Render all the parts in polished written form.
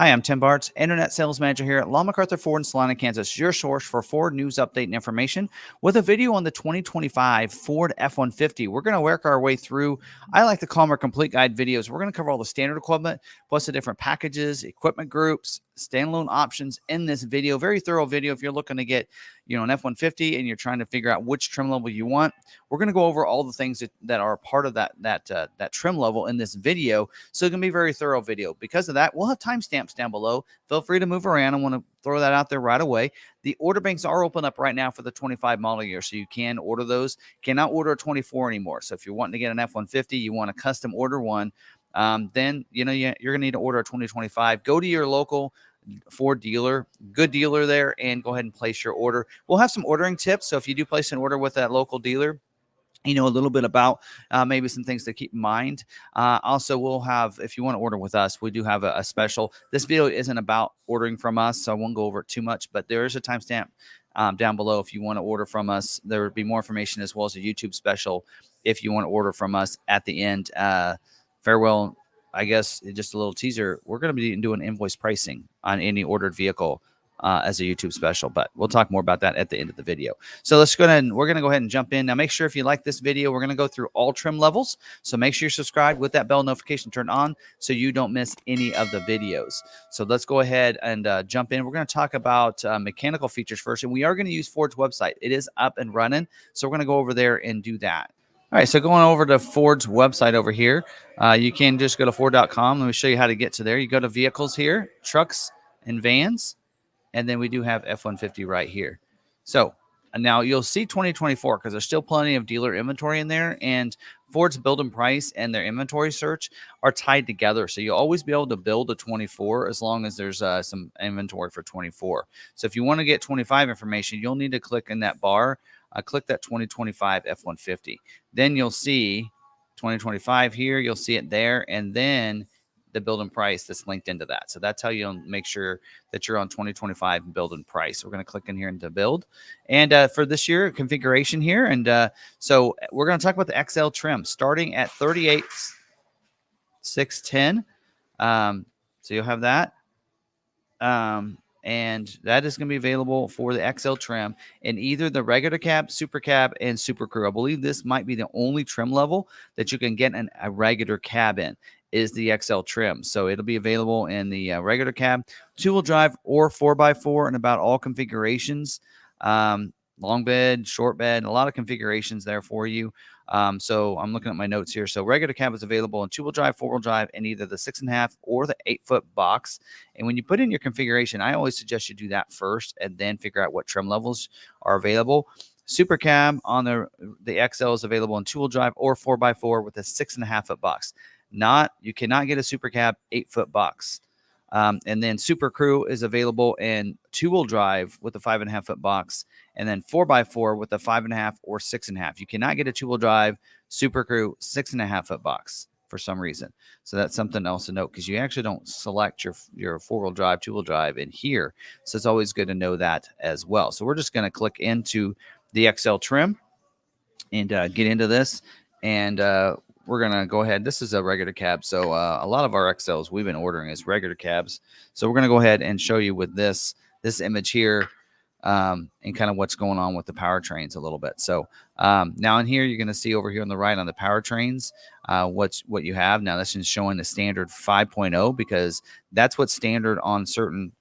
Hi, I'm Tim Bartz, Internet Sales Manager here at McArthur Ford in Salina, Kansas, your source for Ford news update and information with a video on the 2025 Ford F-150. We're going to work our way through, I like to call them our complete guide videos. We're going to cover all the standard equipment, plus the different packages, equipment groups, standalone options in this video. Very thorough video if you're looking to get, an F-150 and you're trying to figure out which trim level you want. We're going to go over all the things that are part of that trim level in this video. So it's going to be a very thorough video. Because of that, we'll have timestamps down below. Feel free to move around. I want to throw that out there right away. The order banks are open up right now for the 25 model year, so you can order those. Cannot order a 24 anymore. So if you're wanting to get an F-150, you want to custom order one, then you're going to need to order a 2025. Go to your local Ford dealer, good dealer there, and go ahead and place your order. We'll have some ordering tips. So if you do place an order with that local dealer, a little bit about maybe some things to keep in mind. Also, we'll have, if you want to order with us, we do have a special. This video isn't about ordering from us, so I won't go over it too much, but there is a timestamp down below if you want to order from us. There will be more information as well as a YouTube special if you want to order from us at the end. Farewell. I guess just a little teaser. We're going to be doing invoice pricing on any ordered vehicle as a YouTube special, but we'll talk more about that at the end of the video. So let's go ahead and we're going to go ahead and jump in. Now, make sure if you like this video, we're going to go through all trim levels. So make sure you're subscribed with that bell notification turned on so you don't miss any of the videos. So let's go ahead and jump in. We're going to talk about mechanical features first, and we are going to use Ford's website. It is up and running. So we're going to go over there and do that. All right, so going over to Ford's website over here, you can just go to Ford.com. Let me show you how to get to there. You go to vehicles here, trucks and vans, and then we do have F-150 right here. So now you'll see 2024 because there's still plenty of dealer inventory in there, and Ford's build and price and their inventory search are tied together. So you'll always be able to build a 24 as long as there's some inventory for 24. So if you want to get 25 information, you'll need to click in that bar. Click that 2025 F-150. Then you'll see 2025 here. You'll see it there. And then the build and price that's linked into that. So that's how you'll make sure that you're on 2025 build and price. So we're going to click in here into build. And for this year, configuration here. And so we're going to talk about the XL trim starting at 38,610. So you'll have that. And that is going to be available for the XL trim in either the regular cab, super cab, and super crew. I believe this might be the only trim level that you can get a regular cab in is the XL trim. So it'll be available in the regular cab, two-wheel drive, or 4x4 in about all configurations. Long bed, short bed, a lot of configurations there for you. So I'm looking at my notes here. So regular cab is available in two-wheel drive, four-wheel drive, and either the 6.5 or the 8-foot box. And when you put in your configuration, I always suggest you do that first and then figure out what trim levels are available. Super cab on the XL is available in two-wheel drive or 4x4 with a 6.5-foot box. You cannot get a super cab 8-foot box. And then Super Crew is available in two-wheel drive with a 5.5-foot box, and then 4x4 with a 5.5 or 6.5. You cannot get a two-wheel drive Super Crew 6.5-foot box for some reason. So that's something else to note because you actually don't select your four-wheel drive, two-wheel drive in here. So it's always good to know that as well. So we're just going to click into the XL trim and get into this. And we're going to go ahead. This is a regular cab. So a lot of our XLs we've been ordering is regular cabs. So we're going to go ahead and show you with this image here and kind of what's going on with the powertrains a little bit. So now in here, you're going to see over here on the right on the powertrains what you have. Now this is showing the standard 5.0 because that's what's standard on certain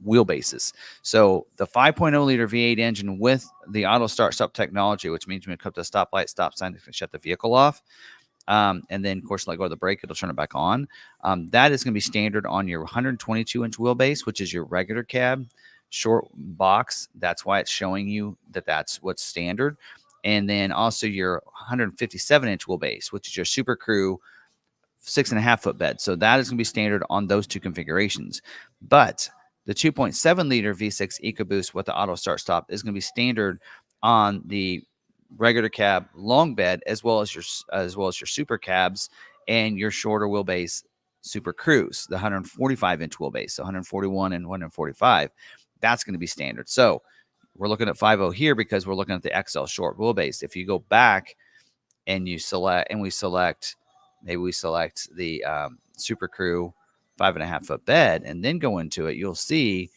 wheelbases. So the 5.0 liter V8 engine with the auto start stop technology, which means when you come to a stoplight, stop sign, it can shut the vehicle off. And then of course, let go of the brake, it'll turn it back on. That is going to be standard on your 122-inch wheelbase, which is your regular cab short box. That's why it's showing you that's what's standard. And then also your 157-inch wheelbase, which is your Super Crew 6.5-foot bed. So that is going to be standard on those two configurations. But the 2.7 liter V6 EcoBoost with the auto start stop is going to be standard on the regular cab long bed as well as your super cabs and your shorter wheelbase Super Cruise, the 145-inch wheelbase, so 141 and 145. That's going to be standard. So we're looking at 5.0 here because we're looking at the XL short wheelbase. If you go back and we select the Super Crew 5.5-foot bed and then go into it, you'll see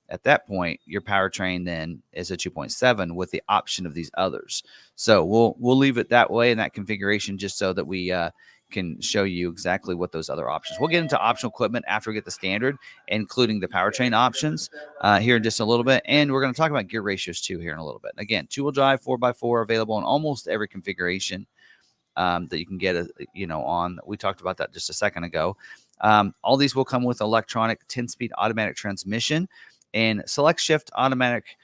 at that point your powertrain then is a 2.7 with the option of these others. So we'll leave it that way in that configuration just so that we can show you exactly what those other options. We'll get into optional equipment after we get the standard, including the powertrain options here in just a little bit. And we're going to talk about gear ratios too here in a little bit. Again, 2-wheel drive, 4x4 available in almost every configuration that you can get, on. We talked about that just a second ago. All these will come with electronic 10-speed automatic transmission and select shift automatic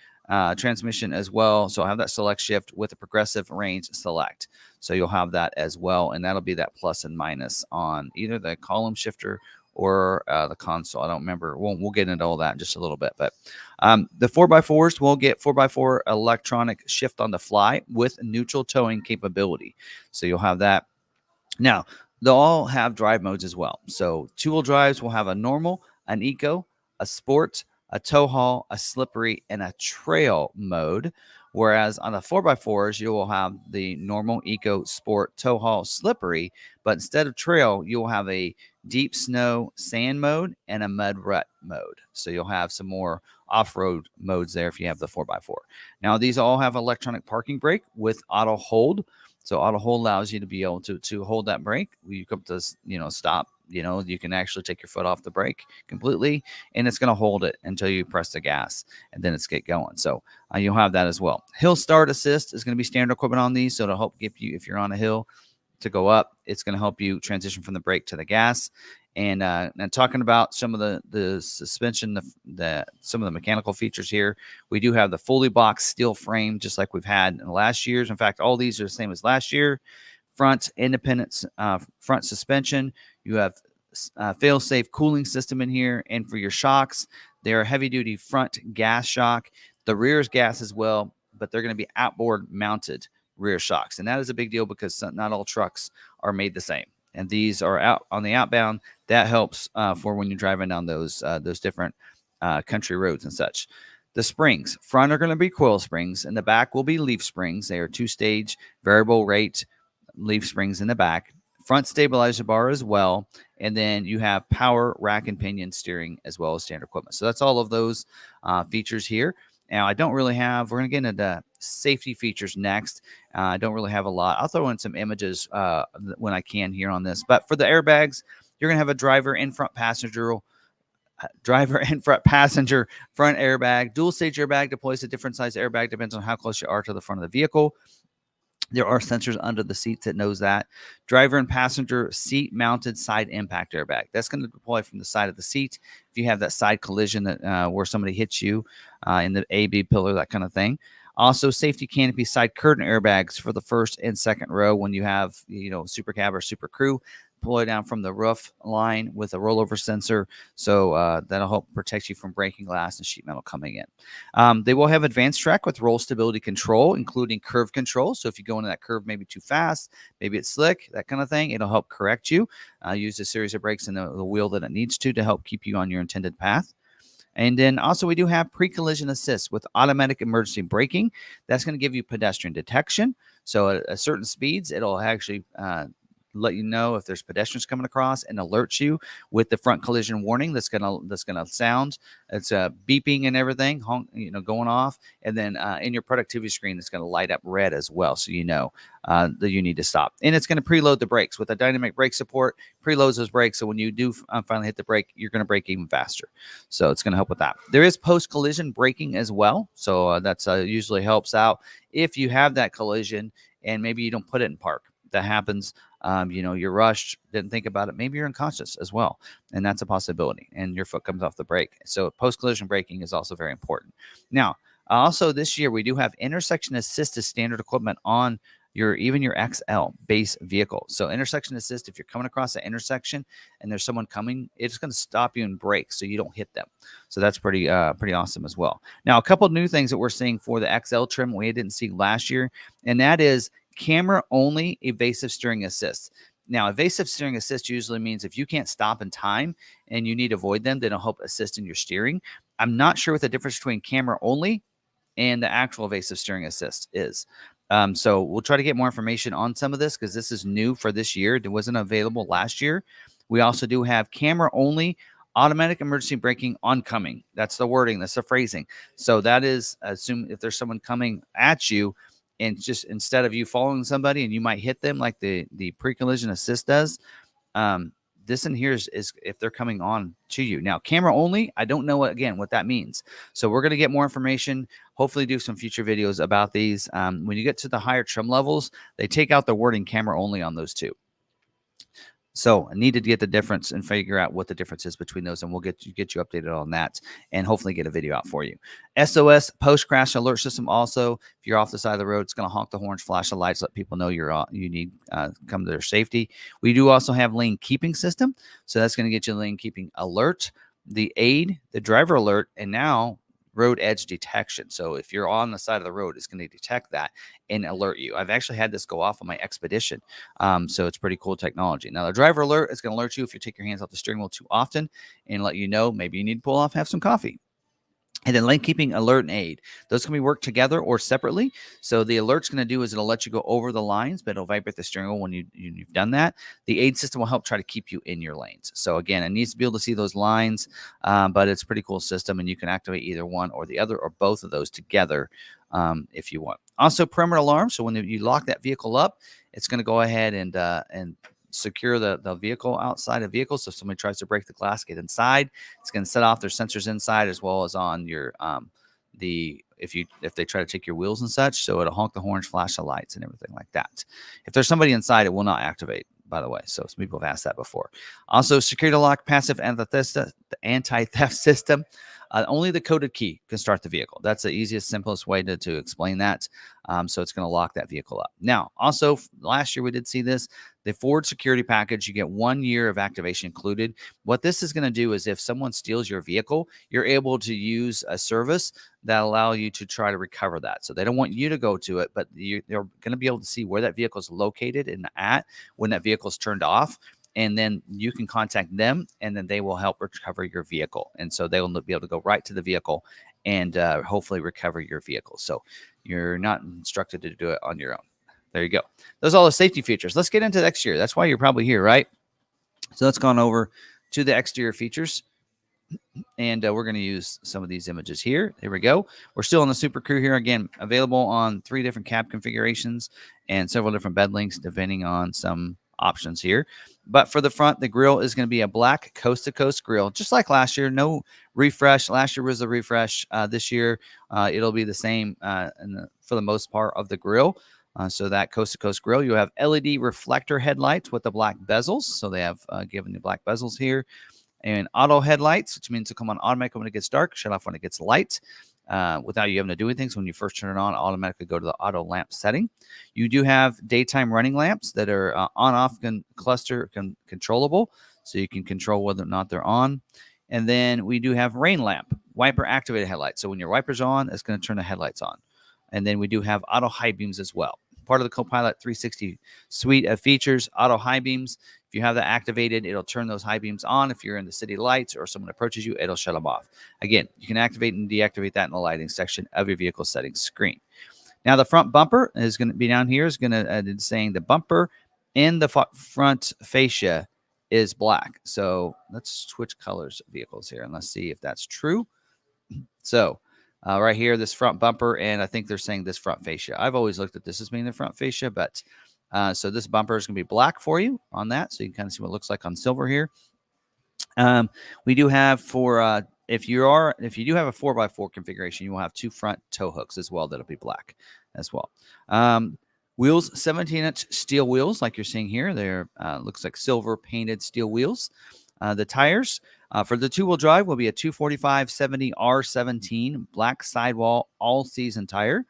transmission as well. So I'll have that select shift with a progressive range select. So you'll have that as well. And that'll be that plus and minus on either the column shifter or the console. I don't remember. We'll get into all that in just a little bit. But the 4x4s will get 4x4 electronic shift on the fly with neutral towing capability. So you'll have that. Now, they'll all have drive modes as well. So 2-wheel drives will have a normal, an eco, a sport, a tow haul, a slippery, and a trail mode. Whereas on the 4x4s, you will have the normal, eco, sport, tow haul, slippery. But instead of trail, you'll have a deep snow sand mode and a mud rut mode. So you'll have some more off-road modes there if you have the 4x4. Now, these all have electronic parking brake with auto hold. So auto hold allows you to be able to hold that brake. You come to, stop, you can actually take your foot off the brake completely, and it's going to hold it until you press the gas, and then it's get going. So you'll have that as well. Hill start assist is going to be standard equipment on these. So it'll help give you, if you're on a hill to go up, it's going to help you transition from the brake to the gas. And talking about some of the suspension, some of the mechanical features here, we do have the fully boxed steel frame, just like we've had in the last years. In fact, all these are the same as last year. Front independent front suspension. You have fail-safe cooling system in here, and for your shocks, they're heavy-duty front gas shock. The rear is gas as well, but they're going to be outboard mounted rear shocks, and that is a big deal because not all trucks are made the same. And these are out on the outbound. That helps for when you're driving down those different country roads and such. The springs, front are going to be coil springs, and the back will be leaf springs. They are 2-stage variable rate leaf springs in the back. Front stabilizer bar as well. And then you have power rack and pinion steering as well as standard equipment. So that's all of those features here. Now, I don't really have, we're going to get into safety features next. I don't really have a lot. I'll throw in some images when I can here on this. But for the airbags, you're going to have a driver in front passenger front airbag. Dual stage airbag deploys a different size airbag, depends on how close you are to the front of the vehicle. There are sensors under the seats that knows that. Driver and passenger seat mounted side impact airbag. That's going to deploy from the side of the seat. If you have that side collision that where somebody hits you in the A-B pillar, that kind of thing. Also, safety canopy side curtain airbags for the first and second row when you have, super cab or super crew. Deploy down from the roof line with a rollover sensor. So that'll help protect you from breaking glass and sheet metal coming in. They will have advanced track with roll stability control, including curve control. So if you go into that curve maybe too fast, maybe it's slick, that kind of thing, it'll help correct you. Use a series of brakes in the wheel that it needs to help keep you on your intended path. And then also we do have pre-collision assist with automatic emergency braking. That's going to give you pedestrian detection. So at certain speeds, it'll actually let you know if there's pedestrians coming across and alerts you with the front collision warning that's gonna sound. It's beeping and everything, going off, and then in your productivity screen, it's gonna light up red as well, so you know that you need to stop. And it's gonna preload the brakes with a dynamic brake support. Preloads those brakes, so when you do finally hit the brake, you're gonna brake even faster. So it's gonna help with that. There is post-collision braking as well, so that's usually helps out if you have that collision and maybe you don't put it in park. That happens. You're rushed, didn't think about it. Maybe you're unconscious as well. And that's a possibility. And your foot comes off the brake. So post-collision braking is also very important. Now, also this year, we do have intersection assist as standard equipment on your XL base vehicle. So intersection assist, if you're coming across the intersection and there's someone coming, it's going to stop you and brake so you don't hit them. So that's pretty awesome as well. Now, a couple of new things that we're seeing for the XL trim we didn't see last year, and that is camera only evasive steering assist. Now, evasive steering assist usually means if you can't stop in time and you need to avoid them, then it'll help assist in your steering. I'm not sure what the difference between camera only and the actual evasive steering assist is. So we'll try to get more information on some of this because this is new for this year. It wasn't available last year. We also do have camera only Automatic emergency braking oncoming. That's the wording. That's the phrasing. So that is assume if there's someone coming at you, and just instead of you following somebody and you might hit them like the pre-collision assist does. Um, this in here is if they're coming on to you. Now, camera only, I don't know what that means. So we're going to get more information, hopefully do some future videos about these. When you get to the higher trim levels, they take out the wording camera only on those two. So I needed to get the difference and figure out what the difference is between those, and we'll get you updated on that, and hopefully get a video out for you. SOS post crash alert system. Also, if you're off the side of the road, it's going to honk the horns, flash the lights, let people know you need come to their safety. We do also have lane keeping system, so that's going to get you lane keeping alert, the aid, the driver alert, and now road edge detection. So if you're on the side of the road, it's going to detect that and alert you. I've actually had this go off on my Expedition. So it's pretty cool technology. Now, the driver alert is going to alert you if you take your hands off the steering wheel too often and let you know maybe you need to pull off, have some coffee. And then lane keeping alert and aid. Those can be worked together or separately. So the alert's going to do is it'll let you go over the lines, but it'll vibrate the steering wheel when you've done that. The aid system will help try to keep you in your lanes. So again, it needs to be able to see those lines, but it's a pretty cool system, and you can activate either one or the other or both of those together if you want. Also, perimeter alarm. So when you lock that vehicle up, it's going to go ahead and secure the vehicle outside of vehicle. So if somebody tries to break the glass, get inside, it's going to set off their sensors inside as well as on your if they try to take your wheels and such. So it'll honk the horns, flash the lights, and everything like that. If there's somebody inside, it will not activate, by the way. So some people have asked that before. Also, security lock, passive anti-theft system. Only the coded key can start the vehicle. That's the easiest, simplest way to explain that. So it's going to lock that vehicle up. Now, also, last year we did see this. The Ford security package, you get 1 year of activation included. What this is going to do is if someone steals your vehicle, you're able to use a service that allow you to try to recover that. So they don't want you to go to it, but they're going to be able to see where that vehicle is located and at when that vehicle is turned off. And then you can contact them, and then they will help recover your vehicle. And so they will be able to go right to the vehicle and hopefully recover your vehicle. So you're not instructed to do it on your own. There you go. Those are all the safety features. Let's get into the exterior. That's why you're probably here, right? So let's go on over to the exterior features. And we're going to use some of these images here. There we go. We're still on the Super Crew here. Again, available on 3 different cab configurations and several different bed links, depending on some options here. But for the front, the grille is going to be a black coast-to-coast grille, just like last year. No refresh. Last year was a refresh. This year, it'll be the same for the most part of the grille. So that coast-to-coast grille, you have LED reflector headlights with the black bezels. So they have given the black bezels here. And auto headlights, which means to come on automatic when it gets dark, shut off when it gets light, without you having to do anything. So when you first turn it on, automatically go to the auto lamp setting. You do have daytime running lamps that are on-off controllable, so you can control whether or not they're on. And then we do have rain lamp, wiper activated headlights. So when your wiper's on, it's going to turn the headlights on. And then we do have auto high beams as well. Part of the Copilot 360 suite of features, auto high beams. If you have that activated, it'll turn those high beams on. If you're in the city lights or someone approaches you, it'll shut them off. Again, you can activate and deactivate that in the lighting section of your vehicle settings screen. Now, the front bumper is going to be down here. Is going to saying the bumper in the front fascia is black. So let's switch colors of vehicles here and let's see if that's true. So right here, this front bumper, and I think they're saying this front fascia. I've always looked at this as being the front fascia, but so this bumper is going to be black for you on that, so you can kind of see what it looks like on silver here. We do have for if you do have a 4x4 configuration, you will have 2 front tow hooks as well that'll be black as well. Wheels, 17-inch steel wheels, like you're seeing here. They're looks like silver painted steel wheels. The tires for the 2-wheel drive will be a 245/70 R17 black sidewall all-season tire.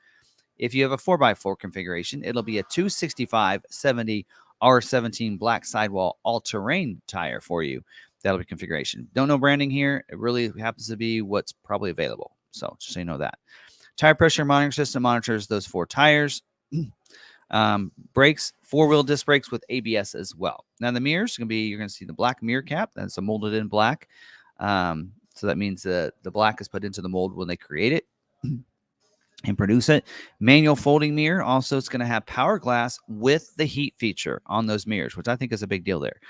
If you have a 4x4 configuration, it'll be a 265/70 R17 black sidewall all-terrain tire for you. That'll be configuration. Don't know branding here. It really happens to be what's probably available. So just so you know that. Tire pressure monitoring system monitors those 4 tires. Brakes, 4-wheel disc brakes with ABS as well. Now the mirrors you're going to see the black mirror cap. That's a molded in black. So that means the black is put into the mold when they create it and produce it. Manual folding mirror. Also, it's going to have power glass with the heat feature on those mirrors, which I think is a big deal there.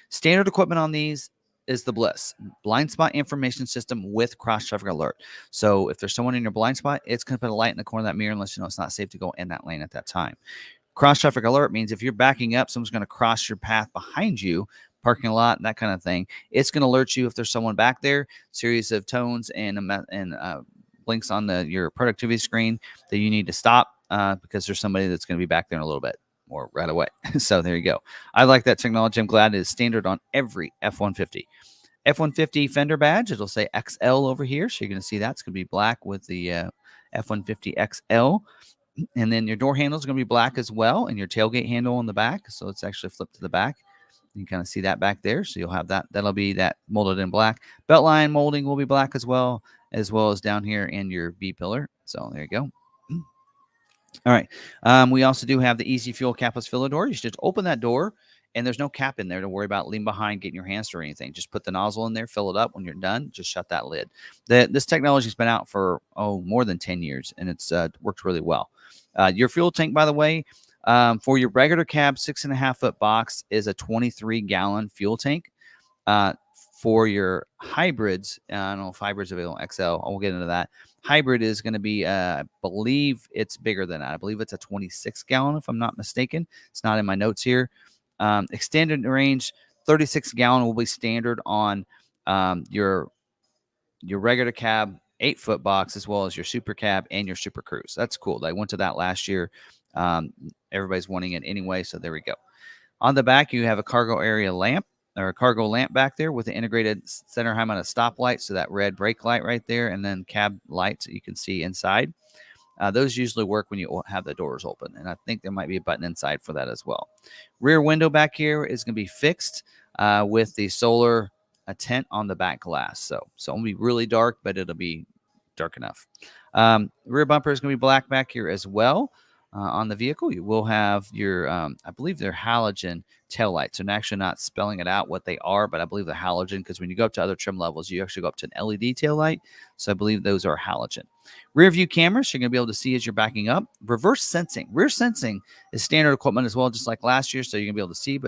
Standard equipment on these is the Bliss blind spot information system with cross traffic alert. So if there's someone in your blind spot, it's going to put a light in the corner of that mirror unless you know it's not safe to go in that lane at that time. Cross traffic alert means if you're backing up, someone's going to cross your path behind you, parking lot, that kind of thing. It's going to alert you if there's someone back there. Series of tones and blinks on your productivity screen that you need to stop because there's somebody that's going to be back there in a little bit or right away. So there you go. I like that technology. I'm glad it is standard on every F-150. F-150 fender badge. It'll say XL over here. So you're going to see that's going to be black with the F-150 XL. And then your door handle is going to be black as well, and your tailgate handle on the back. So it's actually flipped to the back. You can kind of see that back there. So you'll have that. That'll be that molded in black. Belt line molding will be black as well as down here in your B pillar. So there you go. All right. We also do have the easy fuel capless filler door. You should just open that door, and there's no cap in there to worry about leaning behind, getting your hands through anything. Just put the nozzle in there, fill it up. When you're done, just shut that lid. This technology's been out for more than 10 years, and it's worked really well. Your fuel tank, by the way, for your regular cab 6.5-foot box is a 23-gallon fuel tank. For your hybrids, I don't know if hybrids are available on XL. I will get into that. Hybrid is going to be, I believe it's bigger than that. I believe it's a 26-gallon, if I'm not mistaken. It's not in my notes here. Extended range, 36-gallon will be standard on your regular cab 8-foot box, as well as your super cab and your super cruise. That's cool. I went to that last year. Everybody's wanting it anyway, so there we go. On the back, you have a cargo area lamp or a cargo lamp back there with the integrated center high mounted stoplight. So that red brake light right there, and then cab lights that you can see inside. Those usually work when you have the doors open, and I think there might be a button inside for that as well. Rear window back here is going to be fixed with the solar tint on the back glass. So it'll be really dark, but it'll be dark enough. Rear bumper is going to be black back here as well. On the vehicle, you will have your, I believe they're halogen taillights. And actually not spelling it out what they are, but I believe they're halogen because when you go up to other trim levels, you actually go up to an LED taillight. So I believe those are halogen. Rear view cameras, you're going to be able to see as you're backing up. Reverse sensing. Rear sensing is standard equipment as well, just like last year. So you're going to be able to see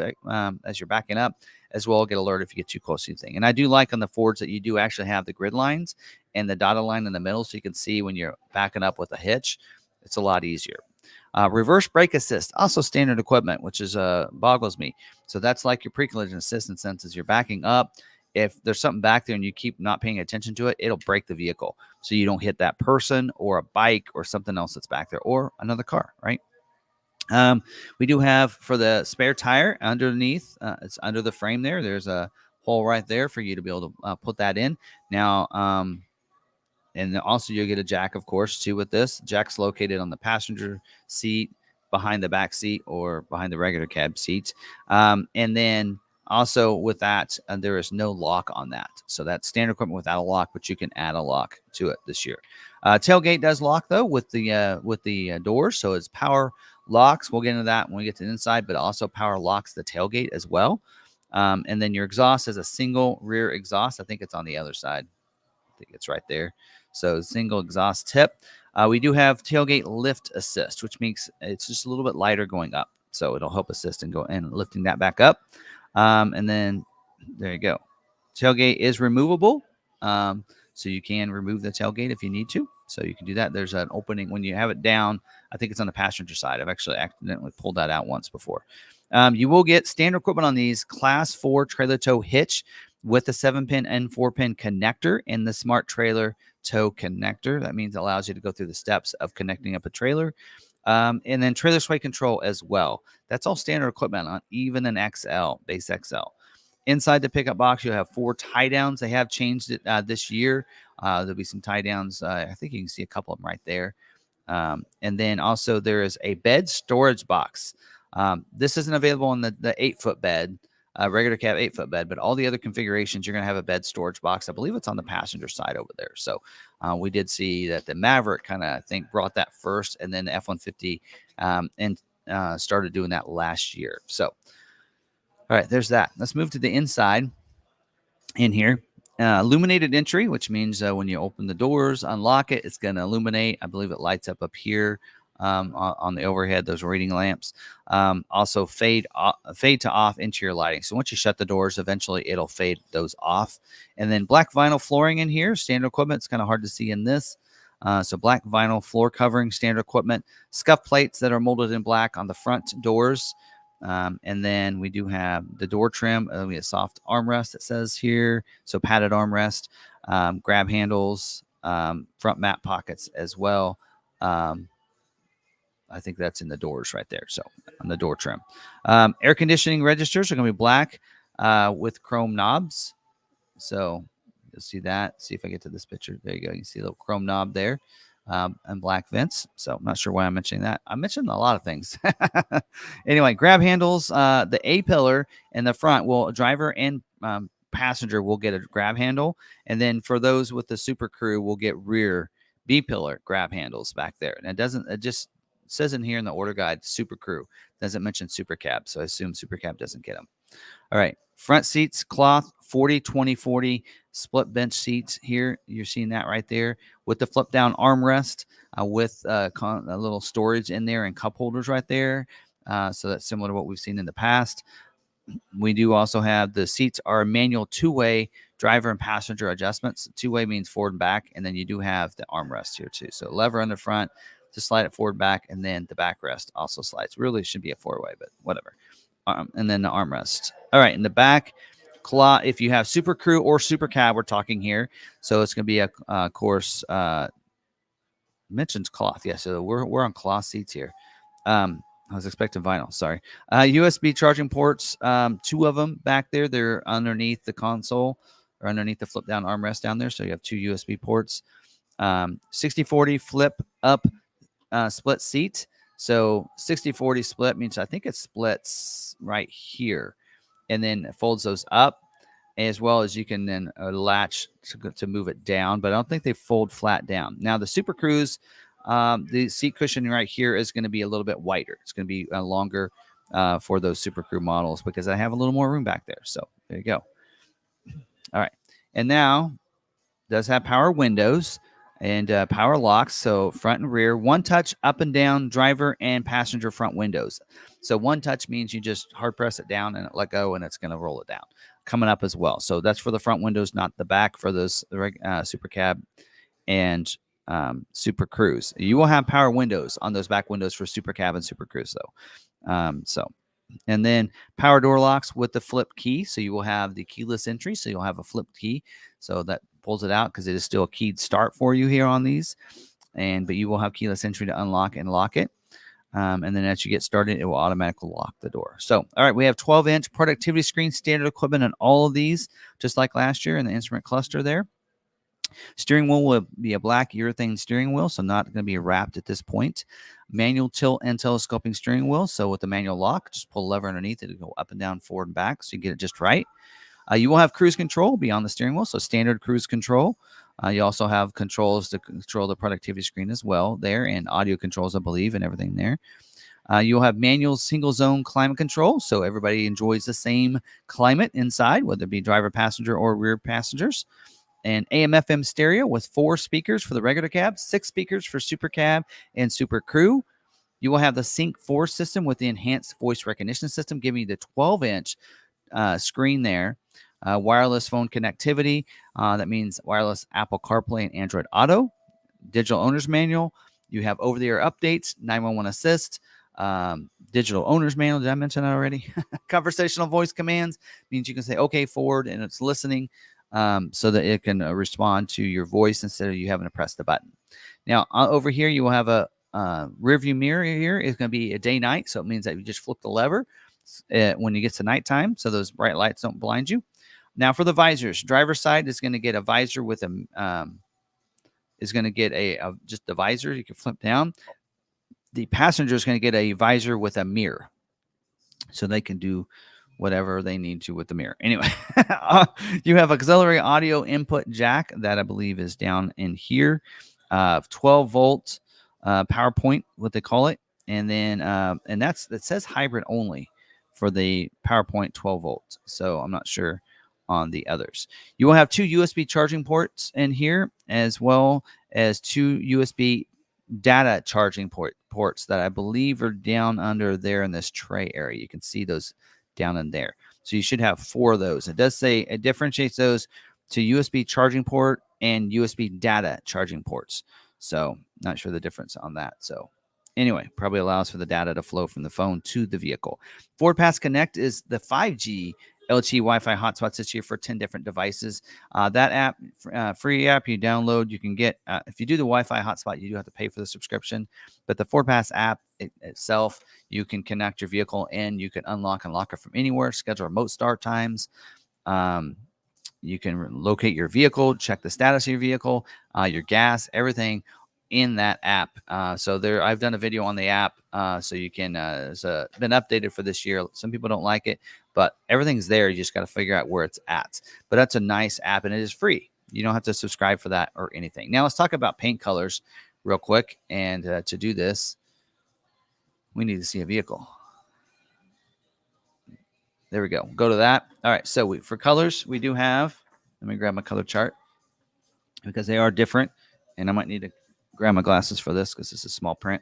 as you're backing up, as well get alert if you get too close to anything. And I do like on the Fords that you do actually have the grid lines and the dotted line in the middle so you can see when you're backing up with a hitch. It's a lot easier. Reverse brake assist, also standard equipment, which is boggles me. So that's like your pre-collision assistance sense as you're backing up. If there's something back there and you keep not paying attention to it, it'll brake the vehicle so you don't hit that person or a bike or something else that's back there or another car, right? We do have for the spare tire underneath, it's under the frame there. There's a hole right there for you to be able to put that in. Now, and also you'll get a jack, of course, too, with this. Jack's located on the passenger seat, behind the back seat, or behind the regular cab seat. And then also with that, there is no lock on that. So that's standard equipment without a lock, but you can add a lock to it this year. Tailgate does lock, though, with the doors. So it's power locks. We'll get into that when we get to the inside, but also power locks the tailgate as well. And then your exhaust is a single rear exhaust. I think it's on the other side. I think it's right there. So single exhaust tip. We do have tailgate lift assist, which makes it's just a little bit lighter going up. So it'll help assist and go and lifting that back up. And then there you go. Tailgate is removable. So you can remove the tailgate if you need to. So you can do that. There's an opening when you have it down. I think it's on the passenger side. I've actually accidentally pulled that out once before. You will get standard equipment on these Class 4 trailer tow hitch with the 7-pin and 4-pin connector and the smart trailer tow connector. That means it allows you to go through the steps of connecting up a trailer. And then trailer sway control as well. That's all standard equipment on even an XL, base XL. Inside the pickup box, you'll have 4 tie downs. They have changed it this year. There'll be some tie downs. I think you can see a couple of them right there. And then also there is a bed storage box. This isn't available on the 8-foot bed. Regular cab 8-foot bed, but all the other configurations, you're going to have a bed storage box. I believe it's on the passenger side over there. So we did see that the Maverick kind of, I think, brought that first, and then the F-150 started doing that last year. So, all right, there's that. Let's move to the inside in here. Illuminated entry, which means when you open the doors, unlock it, it's going to illuminate. I believe it lights up here on the overhead, those reading lamps. Also fade to off interior lighting. So once you shut the doors, eventually it'll fade those off. And then black vinyl flooring in here, standard equipment. It's kind of hard to see in this. So black vinyl floor covering, standard equipment. Scuff plates that are molded in black on the front doors. And then we do have the door trim. We have soft armrest, it says here. So padded armrest, grab handles, front mat pockets as well. I think that's in the doors right there. So on the door trim. Air conditioning registers are going to be black with chrome knobs. So you'll see that. See if I get to this picture. There you go. You can see a little chrome knob there and black vents. So I'm not sure why I'm mentioning that. I mentioned a lot of things. Anyway, grab handles. The A pillar in the front will driver and passenger will get a grab handle. And then for those with the Super Crew, we'll get rear B pillar grab handles back there. And it just says in here in the order guide, Super Crew. Doesn't mention Super Cab. So I assume Super Cab doesn't get them. All right. Front seats, cloth, 40, 20, 40, split bench seats here. You're seeing that right there with the flip down armrest with a little storage in there and cup holders right there. So that's similar to what we've seen in the past. We do also have the seats are manual two-way driver and passenger adjustments. Two-way means forward and back. And then you do have the armrest here too. So lever on the front to slide it forward, back, and then the backrest also slides. Really should be a four-way, but whatever. And then the armrest. All right, in the back, cloth. If you have Super Crew or Super Cab, we're talking here. So it's going to be a course. Mentions cloth. Yeah, so we're on cloth seats here. I was expecting vinyl. Sorry. USB charging ports. Two of them back there. They're underneath the console or underneath the flip down armrest down there. So you have two USB ports. 60/40 flip up split seat. So 60/40 split means I think it splits right here and then it folds those up as well as you can then latch to move it down. But I don't think they fold flat down. Now the Super Cruise, the seat cushion right here is going to be a little bit wider. It's going to be longer for those Super Crew models because I have a little more room back there. So there you go. All right. And now does have power windows and power locks. So front and rear, one touch up and down driver and passenger front windows. So one touch means you just hard press it down and let go and it's going to roll it down. Coming up as well. So that's for the front windows, not the back for those Super Cab and Super Cruise. You will have power windows on those back windows for Super Cab and Super Cruise though. And then power door locks with the flip key. So you will have the keyless entry. So you'll have a flip key. So that pulls it out because it is still a keyed start for you here on these. But you will have keyless entry to unlock and lock it. And then as you get started, it will automatically lock the door. So, all right, we have 12-inch productivity screen, standard equipment on all of these, just like last year in the instrument cluster there. Steering wheel will be a black urethane steering wheel, so not going to be wrapped at this point. Manual tilt and telescoping steering wheel. So with the manual lock, just pull a lever underneath it to go up and down, forward and back, so you get it just right. You will have cruise control beyond the steering wheel, so standard cruise control. You also have controls to control the productivity screen as well there, and audio controls, I believe, and everything there. You'll have manual single zone climate control, so everybody enjoys the same climate inside, whether it be driver, passenger, or rear passengers. And AM/FM stereo with 4 speakers for the regular cab, 6 speakers for Super Cab and Super Crew. You will have the Sync 4 system with the enhanced voice recognition system, giving you the 12-inch screen there. Wireless phone connectivity. That means wireless Apple CarPlay and Android Auto. Digital owner's manual. You have over-the-air updates, 911 assist, digital owner's manual. Did I mention that already? Conversational voice commands means you can say, okay, forward, and it's listening so that it can respond to your voice instead of you having to press the button. Now, over here, you will have a rear view mirror here. It's going to be a day-night, so it means that you just flip the lever when you get to nighttime, so those bright lights don't blind you. Now, for the visors, driver's side is going to get a visor with a just the visor you can flip down. The passenger is going to get a visor with a mirror, so they can do whatever they need to with the mirror. Anyway, you have auxiliary audio input jack that I believe is down in here. 12-volt power point, what they call it, and then and that says hybrid only for the PowerPoint 12 volts. So I'm not sure on the others. You will have 2 USB charging ports in here, as well as 2 USB data charging ports that I believe are down under there in this tray area. You can see those down in there. So you should have 4 of those. It does say it differentiates those to USB charging port and USB data charging ports. So not sure the difference on that. So anyway, probably allows for the data to flow from the phone to the vehicle. FordPass Connect is the 5G LTE Wi-Fi hotspots this year for 10 different devices. That app, free app you download, you can get, if you do the Wi-Fi hotspot, you do have to pay for the subscription. But the FordPass app itself, you can connect your vehicle and you can unlock and lock it from anywhere, schedule remote start times. You can locate your vehicle, check the status of your vehicle, your gas, everything in that app. So there, I've done a video on the app, so you can. It's been updated for this year. Some people don't like it, but everything's there. You just got to figure out where it's at. But that's a nice app, and it is free. You don't have to subscribe for that or anything. Now let's talk about paint colors real quick. And to do this, we need to see a vehicle. There we go. Go to that. All right. So for colors, we do have. Let me grab my color chart because they are different, and I might need to grab my glasses for this because this is small print.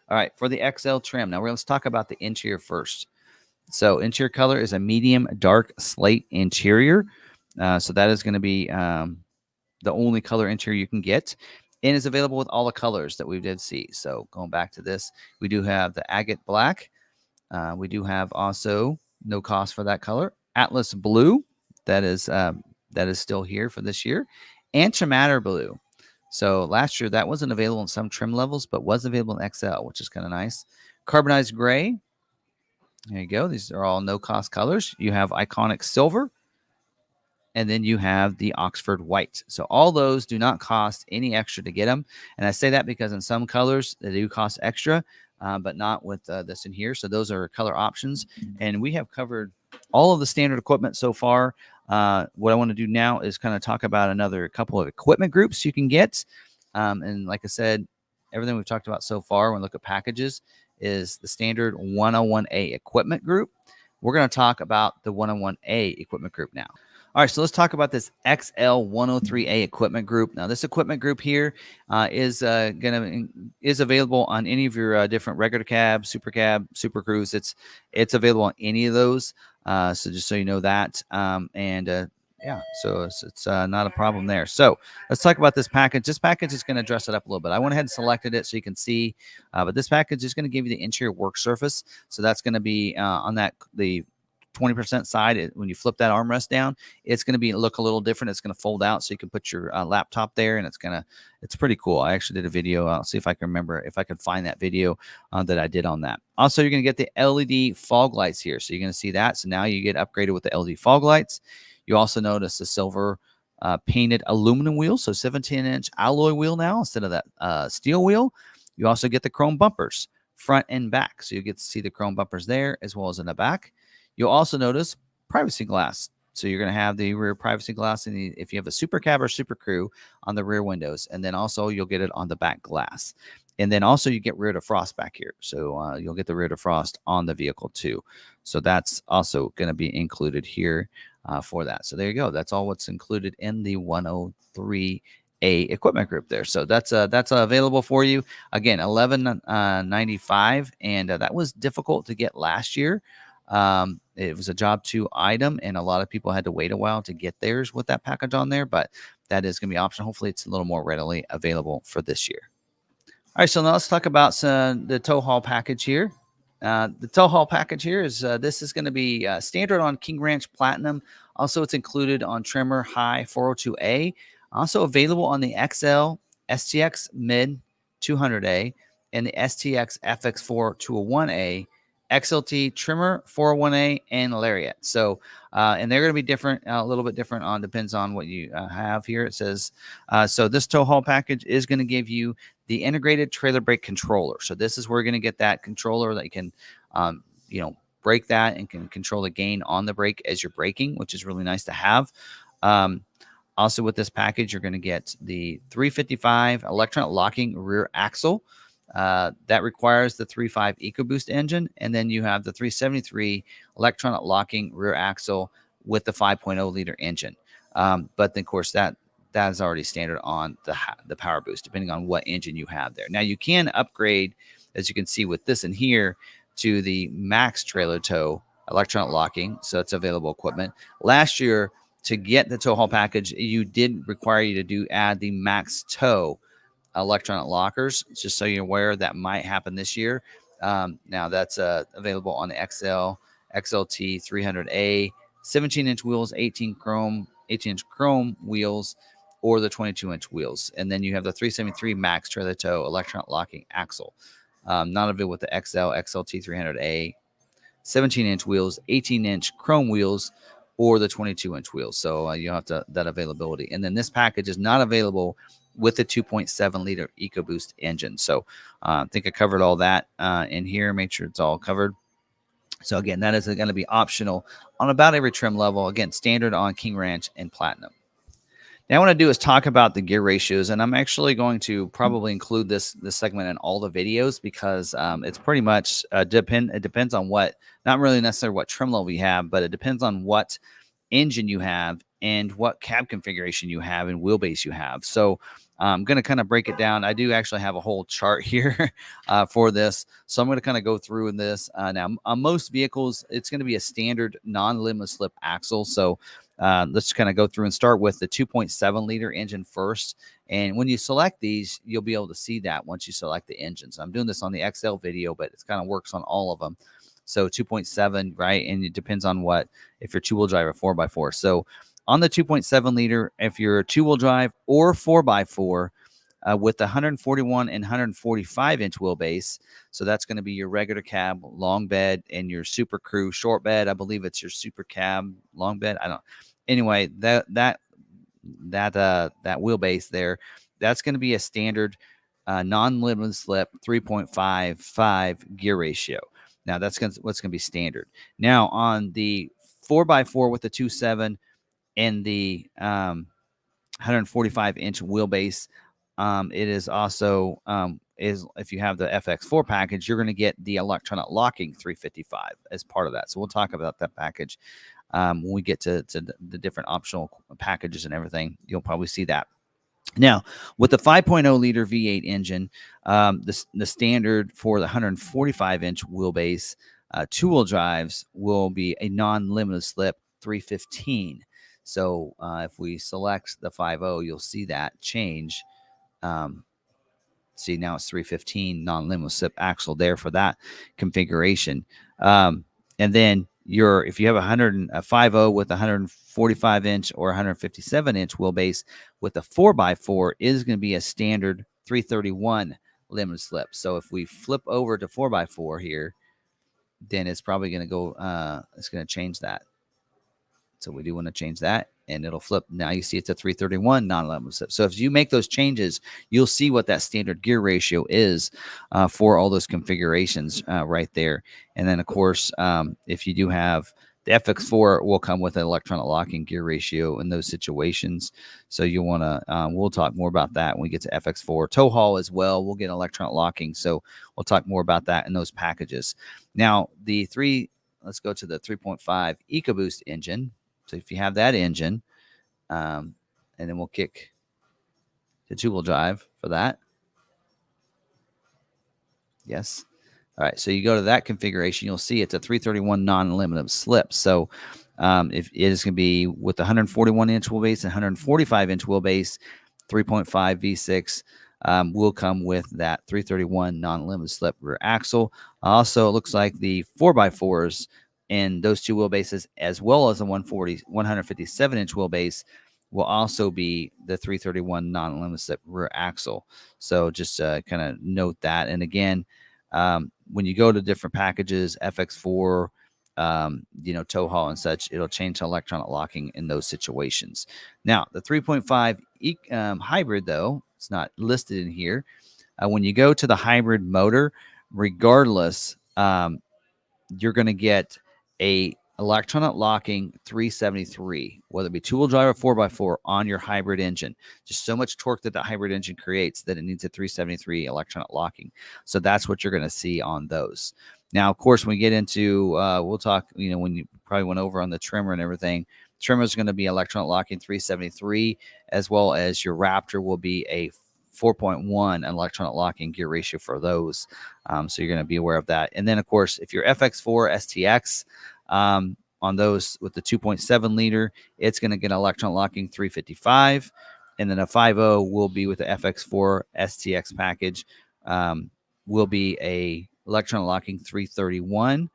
All right, for the XL trim. Now let's talk about the interior first. So interior color is a medium dark slate interior. So that is going to be the only color interior you can get, and is available with all the colors that we did see. So going back to this, we do have the agate black. We do have also no cost for that color. Atlas blue, that is still here for this year. Antimatter blue. So last year that wasn't available in some trim levels, but was available in XL, which is kind of nice. Carbonized gray. There you go. These are all no cost colors. You have iconic silver, and then you have the Oxford white. So all those do not cost any extra to get them. And I say that because in some colors they do cost extra, but not with this in here. So those are color options. And we have covered all of the standard equipment so far. What I want to do now is kind of talk about another couple of equipment groups you can get. And like I said, everything we've talked about so far when we look at packages is the standard 101A equipment group. We're going to talk about the 101A equipment group now. All right, so let's talk about this XL 103A equipment group. Now, this equipment group here is available on any of your different regular cab, super cab, super cruise. It's available on any of those. So just so you know that, yeah, so it's not a problem there. So let's talk about this package. This package is going to dress it up a little bit. I went ahead and selected it so you can see, but this package is going to give you the interior work surface. So that's going to be on the 20% side. When you flip that armrest down, it's going to look a little different. It's going to fold out so you can put your laptop there, and it's pretty cool. I actually did a video. I'll see if I can remember, if I can find that video that I did on that. Also, you're going to get the LED fog lights here. So you're going to see that. So now you get upgraded with the LED fog lights. You also notice the silver painted aluminum wheel. So 17-inch alloy wheel now instead of that steel wheel. You also get the chrome bumpers front and back. So you get to see the chrome bumpers there as well as in the back. You'll also notice privacy glass. So you're going to have the rear privacy glass if you have a super cab or super crew on the rear windows. And then also you'll get it on the back glass. And then also you get rear defrost back here. So you'll get the rear defrost on the vehicle too. So that's also going to be included here for that. So there you go. That's all what's included in the 103A equipment group there. So that's available for you. Again, $11.95, and that was difficult to get last year. It was a job 2 item, and a lot of people had to wait a while to get theirs with that package on there, but that is going to be optional. Hopefully it's a little more readily available for this year. All right, so now let's talk about the tow haul package here. The tow haul package here is this is going to be standard on King Ranch Platinum. Also, it's included on Tremor High 402A. Also available on the XL, STX Mid 200A, and the STX FX4 201A, XLT Trimmer 401A, and Lariat. So, and they're going to be different, a little bit different depends on what you have here. It says, so this tow haul package is going to give you the integrated trailer brake controller. So this is where you're going to get that controller that you can, brake that and can control the gain on the brake as you're braking, which is really nice to have. Also with this package, you're going to get the 355 electronic locking rear axle. That requires the 3.5 EcoBoost engine. And then you have the 373 electronic locking rear axle with the 5.0 liter engine. But then, of course, that is already standard on the Power Boost, depending on what engine you have there. Now, you can upgrade as you can see with this in here, to the Max trailer tow electronic locking. So it's available equipment. Last year, to get the tow haul package, you did require you to add the Max tow electronic lockers, just so you're aware that might happen this year. Now that's available on the XLT 300A, 17-inch wheels, 18-inch chrome wheels, or the 22-inch wheels. And then you have the 373 Max trailer tow electronic locking axle. Not available with the XLT 300A, 17-inch wheels, 18-inch chrome wheels, or the 22-inch wheels. So you have that availability. And then this package is not available with the 2.7 liter EcoBoost engine. So I think I covered all that in here. Make sure it's all covered. So again, that is going to be optional on about every trim level. Again, standard on King Ranch and Platinum. Now, what I want to do is talk about the gear ratios, and I'm actually going to probably include this segment in all the videos because it's pretty much it depends on what, not really necessarily what trim level you have, but it depends on what engine you have and what cab configuration you have and wheelbase you have. So I'm going to kind of break it down. I do actually have a whole chart here for this. So I'm going to kind of go through in this. Now, on most vehicles, it's going to be a standard non-limit slip axle. So let's kind of go through and start with the 2.7 liter engine first. And when you select these, you'll be able to see that once you select the engine. So I'm doing this on the XL video, but it kind of works on all of them. So 2.7, right? And it depends on what, if you're two-wheel drive or 4x4. So on the 2.7 liter, if you're a two-wheel drive or 4x4 with the 141 and 145 inch wheelbase, so that's going to be your regular cab, long bed, and your super crew short bed. I believe it's your super cab, long bed. I don't. Anyway, that wheelbase there, that's going to be a standard non-limited slip 3.55 gear ratio. Now that's what's going to be standard. Now on the 4x4 with the 2.7 and the 145 inch wheelbase, it is also is if you have the FX4 package, you're going to get the electronic locking 355 as part of that. So we'll talk about that package when we get to the different optional packages and everything. You'll probably see that. Now, with the 5.0 liter V8 engine, the standard for the 145 inch wheelbase two-wheel drives will be a non-limited slip 315. So if we select the 5.0, you'll see that change. See, now it's 315 non-limited slip axle there for that configuration. And then if you have a 5.0 with 145 inch or 157 inch wheelbase with a 4x4 is going to be a standard 331 limited slip. So if we flip over to 4x4 here, then it's probably going to go, it's going to change that. So we do want to change that, and it'll flip. Now you see it's a 331 non-limited slip. So if you make those changes, you'll see what that standard gear ratio is for all those configurations right there. And then, of course, if you do have the FX4, will come with an electronic locking gear ratio in those situations. So you want to, we'll talk more about that when we get to FX4. Tow haul as well, we'll get electronic locking. So we'll talk more about that in those packages. Now, let's go to the 3.5 EcoBoost engine. So if you have that engine, and then we'll kick to two-wheel drive for that. Yes. All right. So you go to that configuration, you'll see it's a 331 non-limited slip. So if it is going to be with the 141 inch wheelbase and 145 inch wheelbase, 3.5 V6 will come with that 331 non-limited slip rear axle. Also, it looks like the 4x4s and those two wheelbases, as well as the 157 inch wheelbase, will also be the 331 non-limited slip rear axle. So just kind of note that. And again, when you go to different packages, FX4, tow haul and such, it'll change to electronic locking in those situations. Now, the 3.5 hybrid, though, it's not listed in here. When you go to the hybrid motor, regardless, you're going to get a electronic locking 373, whether it be two-wheel drive or 4x4 on your hybrid engine. Just so much torque that the hybrid engine creates that it needs a 373 electronic locking. So that's what you're going to see on those. Now, of course, when we get into, we'll talk, when you probably went over on the trimmer and everything, trimmer is going to be electronic locking 373, as well as your Raptor will be a 4.1 electronic locking gear ratio for those. So you're going to be aware of that. And then, of course, if you're FX4 STX, on those with the 2.7 liter, it's going to get electronic locking 355. And then a 5.0 will be with the FX4 STX package, will be a electronic locking 331.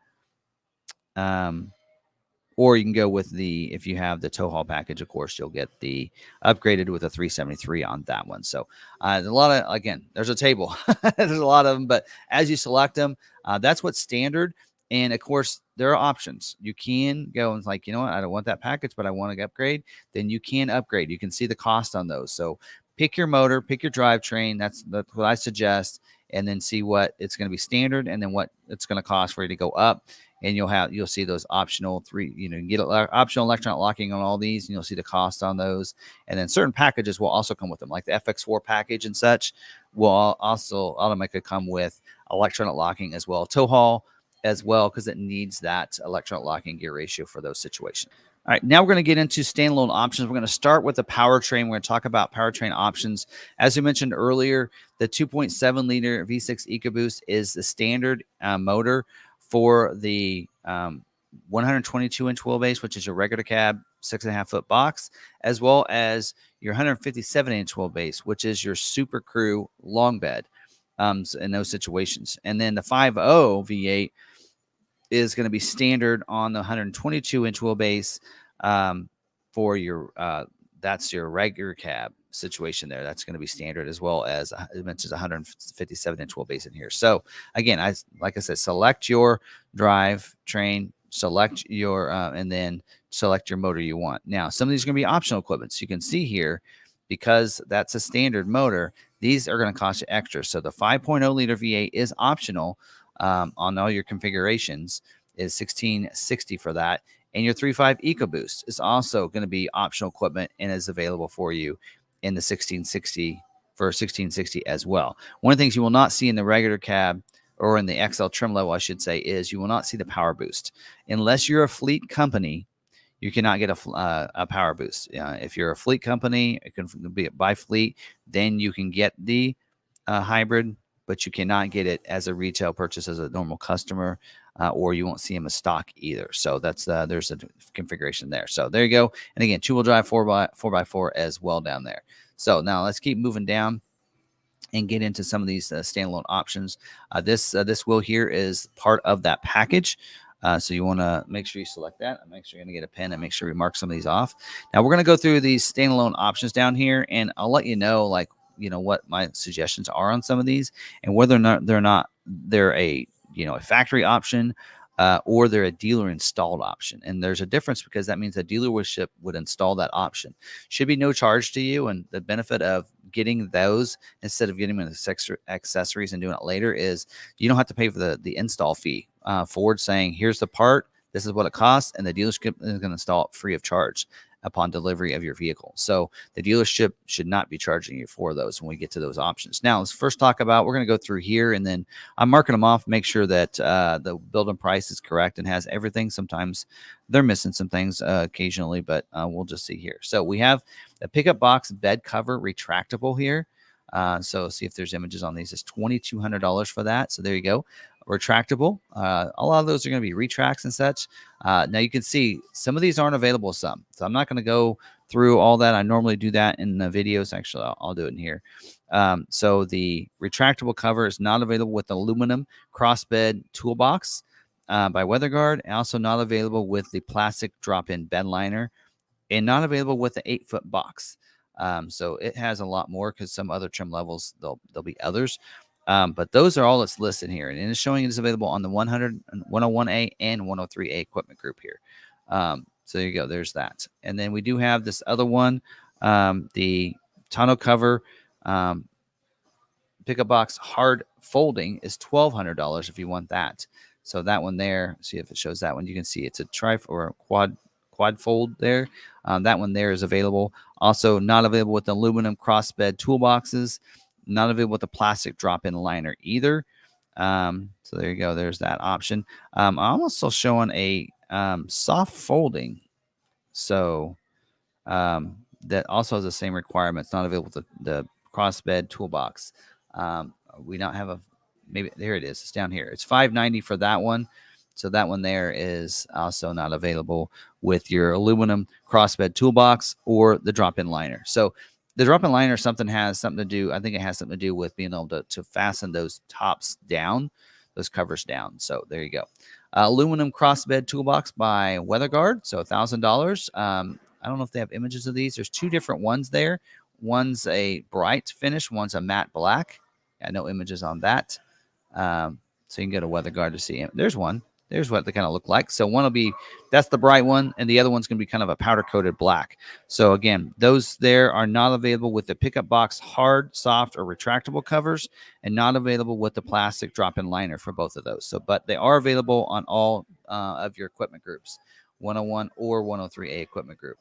Or you can go with if you have the tow haul package, of course, you'll get the upgraded with a 373 on that one. So a lot of, again, there's a table. There's a lot of them, but as you select them, that's what's standard. And of course, there are options. You can go and like, you know what, I don't want that package, but I want to upgrade. Then you can upgrade. You can see the cost on those. So pick your motor, pick your drivetrain. That's what I suggest. And then see what it's going to be standard and then what it's going to cost for you to go up. And you'll see those optional you can get optional electronic locking on all these, and you'll see the cost on those. And then certain packages will also come with them, like the FX4 package and such will also automatically come with electronic locking as well, tow haul as well, because it needs that electronic locking gear ratio for those situations. All right, now we're going to get into standalone options. We're going to start with the powertrain. We're going to talk about powertrain options. As we mentioned earlier, the 2.7 liter V6 EcoBoost is the standard motor for the 122-inch wheelbase, which is your regular cab 6.5-foot box, as well as your 157-inch wheelbase, which is your Super Crew long bed in those situations. And then the 5.0 V8 is going to be standard on the 122-inch wheelbase for your that's your regular cab situation there. That's going to be standard, as well as it mentions 157-inch wheelbase in here. So again, like I said, select your drive train, select your and then select your motor you want. Now, some of these are going to be optional equipment. So you can see here, because that's a standard motor, these are going to cost you extra. So the 5.0 liter V8 is optional on all your configurations, is $1,660 for that. And your 3.5 EcoBoost is also going to be optional equipment and is available for you in the $1,660 as well. One of the things you will not see in the regular cab, or in the XL trim level, I should say, is you will not see the power boost. Unless you're a fleet company, you cannot get a power boost. If you're a fleet company, it can be by fleet, then you can get the hybrid, but you cannot get it as a retail purchase as a normal customer, or you won't see them as stock either. So that's there's a configuration there. So there you go. And again, 2-wheel drive 4x4 as well down there. So now let's keep moving down and get into some of these standalone options. This wheel here is part of that package. So you want to make sure you select that. Make sure you're going to get a pen and make sure we mark some of these off. Now we're going to go through these standalone options down here, and I'll let you know, what my suggestions are on some of these, and whether or not they're a a factory option, or they're a dealer installed option. And there's a difference, because that means a dealership would install that option. Should be no charge to you. And the benefit of getting those instead of getting them as accessories and doing it later is you don't have to pay for the install fee. Ford saying, here's the part, this is what it costs, and the dealership is going to install it free of charge upon delivery of your vehicle. So the dealership should not be charging you for those when we get to those options. Now, let's first talk about, we're going to go through here, and then I'm marking them off, make sure that the build-in price is correct and has everything. Sometimes they're missing some things occasionally, but we'll just see here. So we have a pickup box bed cover retractable here. So see if there's images on these. It's $2,200 for that. So there you go. Retractable. A lot of those are going to be retracts and such. Now you can see some of these aren't available. So I'm not going to go through all that. I normally do that in the videos. Actually, I'll do it in here. So the retractable cover is not available with the aluminum crossbed toolbox by WeatherGuard. Also not available with the plastic drop-in bed liner, and not available with the 8-foot box. So it has a lot more, because some other trim levels, there'll be others. But those are all that's listed here. And it's showing it is available on the 101A and 103A equipment group here. So there you go. There's that. And then we do have this other one, the tonneau cover pickup box hard folding is $1,200 if you want that. So that one there, see if it shows that one. You can see it's a or a quad fold there. That one there is available. Also not available with the aluminum crossbed toolboxes. Not available with the plastic drop-in liner either. So there you go. There's that option. I'm also showing a soft folding. So that also has the same requirements. Not available with the crossbed toolbox. We don't have a, maybe there it is. It's down here. It's $590 for that one. So that one there is also not available with your aluminum crossbed toolbox or the drop-in liner. So the drop-in liner has something to do. I think it has something to do with being able to fasten those tops down, those covers down. So there you go. Aluminum crossbed toolbox by WeatherGuard. So $1,000. I don't know if they have images of these. There's two different ones there. One's a bright finish. One's a matte black. No images on that. So you can go to WeatherGuard to see it. There's one. There's what they kind of look like. So one will be, that's the bright one, and the other one's going to be kind of a powder coated black. So again, those there are not available with the pickup box hard, soft, or retractable covers, and not available with the plastic drop-in liner for both of those. So, but they are available on all of your equipment groups, 101 or 103A equipment group.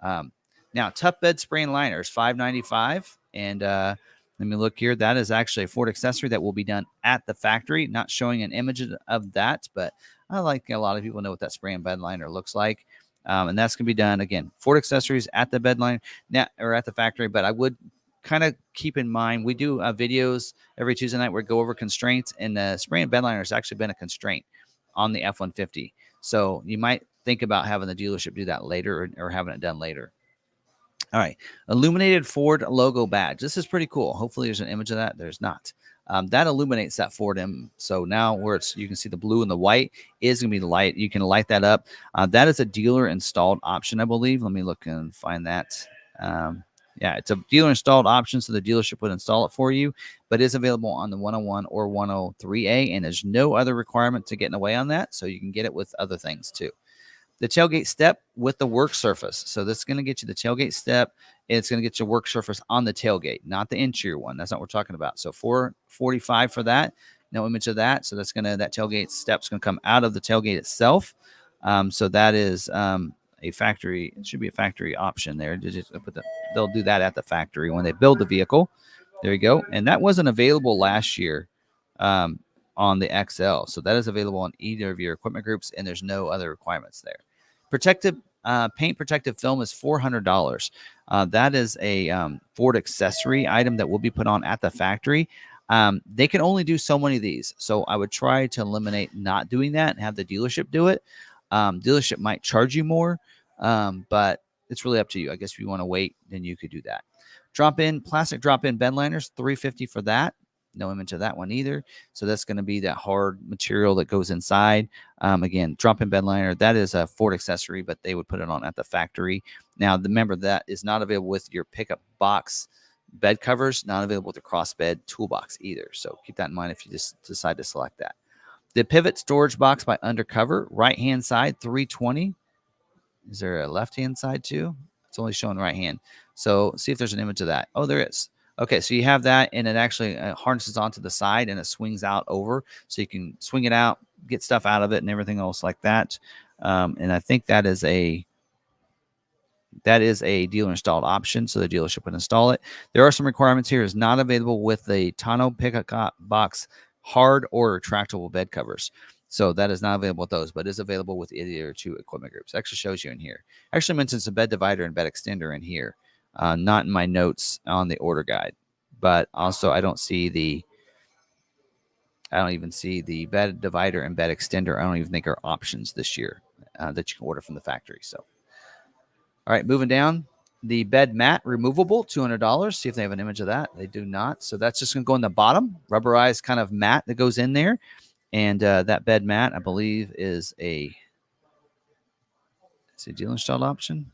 Now, tough bed spray and liners, $595, and let me look here. That is actually a Ford accessory that will be done at the factory. Not showing an image of that, but I like a lot of people know what that spray and bed liner looks like. And that's going to be done, again, Ford accessories at the bed line now, or at the factory. But I would kind of keep in mind, we do videos every Tuesday night where we go over constraints, and the spray and bed liner has actually been a constraint on the F-150. So you might think about having the dealership do that later or having it done later. All right, illuminated Ford logo badge. This is pretty cool. Hopefully there's an image of that. There's not. That illuminates that Ford M. So now where you can see the blue and the white is going to be the light. You can light that up. That is a dealer installed option, I believe. Let me look and find that. Yeah, it's a dealer installed option, so the dealership would install it for you, but is available on the 101 or 103A, and there's no other requirement to get in the way on that, so you can get it with other things too. The tailgate step with the work surface. So this is going to get you the tailgate step. It's going to get your work surface on the tailgate, not the interior one. That's not what we're talking about. So $445 for that. No image of that. So that's going to, that tailgate step's going to come out of the tailgate itself. So that is a factory. It should be a factory option there. They'll do that at the factory when they build the vehicle. There you go. And that wasn't available last year. On the XL. So that is available on either of your equipment groups, and there's no other requirements there. Protective paint protective film is $400. That is a Ford accessory item that will be put on at the factory. They can only do so many of these, so I would try to eliminate not doing that and have the dealership do it. Dealership might charge you more, but it's really up to you. I guess if you want to wait, then you could do that. Plastic drop-in bed liners, $350 for that. No image of that one either. So that's going to be that hard material that goes inside. Again, drop-in bed liner, that is a Ford accessory, but they would put it on at the factory. Now, remember that is not available with your pickup box bed covers, not available with the crossbed toolbox either. So keep that in mind if you just decide to select that. The pivot storage box by Undercover, right-hand side, $320. Is there a left-hand side too? It's only showing right hand. So see if there's an image of that. Oh, there is. Okay, so you have that, and it actually harnesses onto the side, and it swings out over, so you can swing it out, get stuff out of it, and everything else like that. And I think that is a dealer installed option, so the dealership would install it. There are some requirements here. Is not available with the tonneau pickup box hard or retractable bed covers. So that is not available with those, but is available with either two equipment groups. It actually shows you in here. Actually mentions a bed divider and bed extender in here. Not in my notes on the order guide, but also I don't even see the bed divider and bed extender. I don't even think are options this year that you can order from the factory. So, all right, moving down, the bed mat removable, $200. See if they have an image of that. They do not. So that's just going to go in the bottom, rubberized kind of mat that goes in there. And that bed mat, I believe, is a dealer installed option.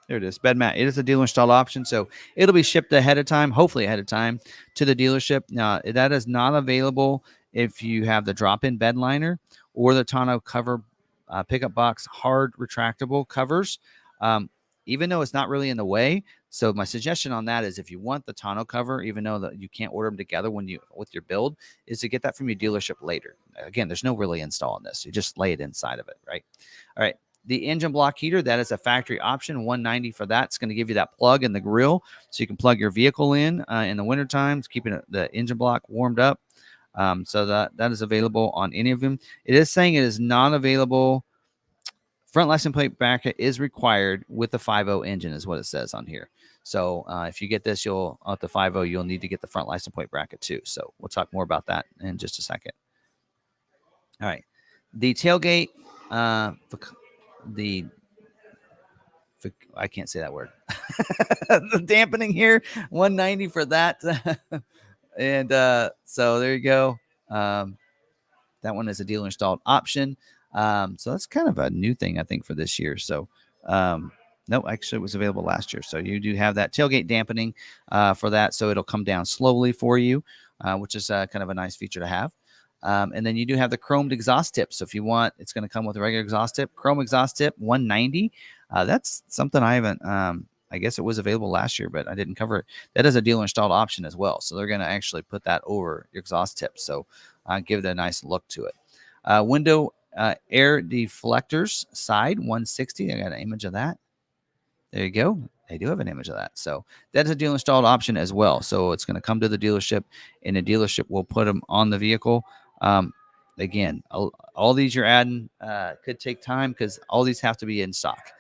There it is, bed mat. It is a dealer installed option, so it'll be shipped ahead of time, hopefully ahead of time, to the dealership. Now, that is not available if you have the drop-in bed liner or the tonneau cover pickup box hard retractable covers, even though it's not really in the way. So my suggestion on that is if you want the tonneau cover, even though that you can't order them together with your build, is to get that from your dealership later. Again, there's no really install on this. You just lay it inside of it, right? All right. The engine block heater, that is a factory option, $190 for that. It's going to give you that plug in the grill so you can plug your vehicle in the wintertime, keeping the engine block warmed up. So that is available on any of them. It is saying it is not available Front license plate bracket is required with the 5.0 engine, is what it says on here. So if you get this, you'll at the 5.0, you'll need to get the front license plate bracket too. So we'll talk more about that in just a second. All right, the tailgate, the I can't say that word. The dampening here, 190 for that, and so there you go. That one is a dealer installed option. So that's kind of a new thing, I think, for this year. So, no, actually, it was available last year. So you do have that tailgate dampening for that. So it'll come down slowly for you, which is kind of a nice feature to have. And then you do have the chromed exhaust tip. So if you want, it's going to come with a regular exhaust tip. Chrome exhaust tip, 190. That's something I haven't. I guess it was available last year, but I didn't cover it. That is a dealer installed option as well. So they're going to actually put that over your exhaust tip. So give it a nice look to it. Window air deflectors side 160. I got an image of that. There you go. They do have an image of that. So that's a dealer installed option as well. So it's going to come to the dealership, and the dealership will put them on the vehicle. Again, all these you're adding could take time because all these have to be in stock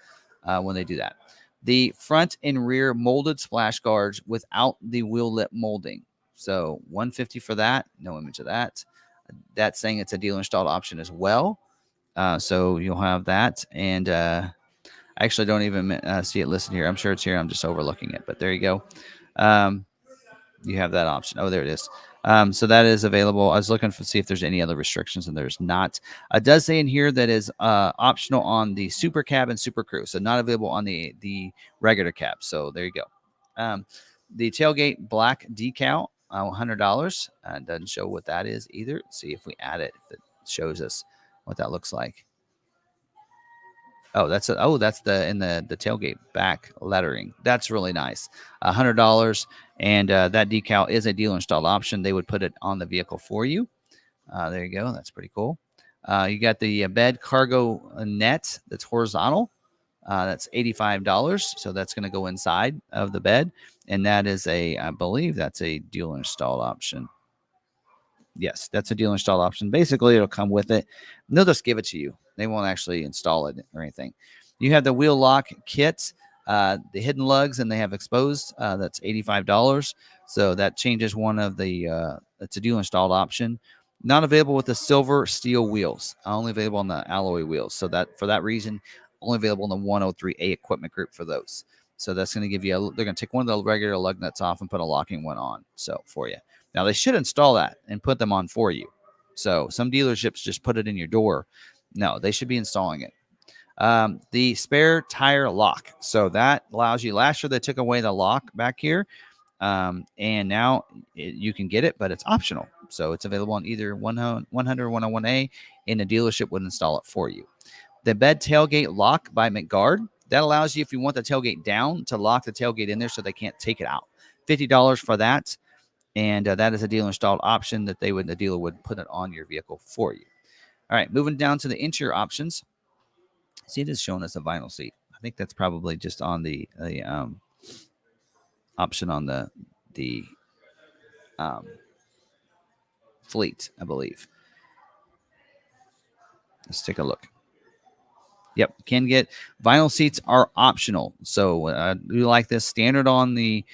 when they do that. The front and rear molded splash guards without the wheel lip molding. So 150 for that. No image of that. That's saying it's a dealer installed option as well. So you'll have that. And I actually don't even see it listed here. I'm sure it's here. I'm just overlooking it. But there you go. You have that option. Oh, there it is. So that is available. I was looking to see if there's any other restrictions, and there's not. It does say in here that is optional on the Super Cab and Super Crew, so not available on the regular cab. So there you go. The tailgate black decal, $100. Doesn't show what that is either. Let's see if we add it, if it shows us what that looks like. Oh, that's the tailgate back lettering. That's really nice. $100, and that decal is a dealer installed option. They would put it on the vehicle for you. There you go. That's pretty cool. You got the bed cargo net that's horizontal. That's $85. So that's going to go inside of the bed, and that is I believe that's a dealer installed option. Yes, that's a dealer installed option. Basically, it'll come with it. They'll just give it to you. They won't actually install it or anything. You have the wheel lock kit, the hidden lugs, and they have exposed. That's $85. So that changes one of the. It's a dealer installed option. Not available with the silver steel wheels. Only available on the alloy wheels. So that for that reason, only available in the 103A equipment group for those. So that's going to give you. They're going to take one of the regular lug nuts off and put a locking one on. So for you. Now, they should install that and put them on for you. So some dealerships just put it in your door. No, they should be installing it. The spare tire lock. So that allows you. Last year, they took away the lock back here. And now you can get it, but it's optional. So it's available on either 100 or 101A, and the dealership would install it for you. The bed tailgate lock by McGuard. That allows you, if you want the tailgate down, to lock the tailgate in there so they can't take it out. $50 for that. And that is a dealer installed option that the dealer would put it on your vehicle for you. All right, moving down to the interior options. See, it is showing us a vinyl seat. I think that's probably just on the option on the fleet, I believe. Let's take a look. Yep, can get vinyl seats are optional. So we like this standard on it.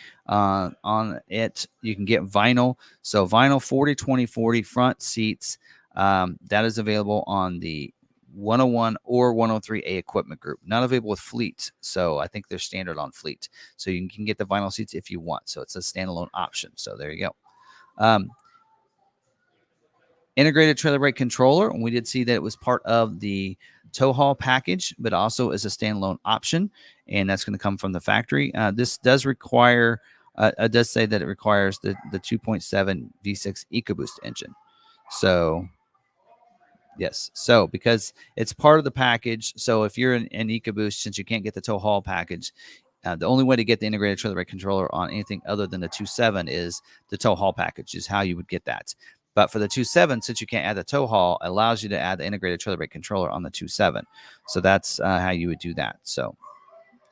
You can get vinyl. So vinyl 40, 20, 40 front seats. That is available on the 101 or 103A equipment group. Not available with fleet. So I think they're standard on fleet. So you can get the vinyl seats if you want. So it's a standalone option. So there you go. Integrated trailer brake controller. And we did see that it was part of the tow haul package, but also is a standalone option. And that's going to come from the factory. This does require, it does say that it requires the 2.7 V6 EcoBoost engine. So, yes. So, because it's part of the package. So, if you're an EcoBoost, since you can't get the tow haul package, the only way to get the integrated trailer brake controller on anything other than the 2.7 is the tow haul package, is how you would get that. But for the 2.7, since you can't add the tow haul, it allows you to add the integrated trailer brake controller on the 2.7. So that's how you would do that. So,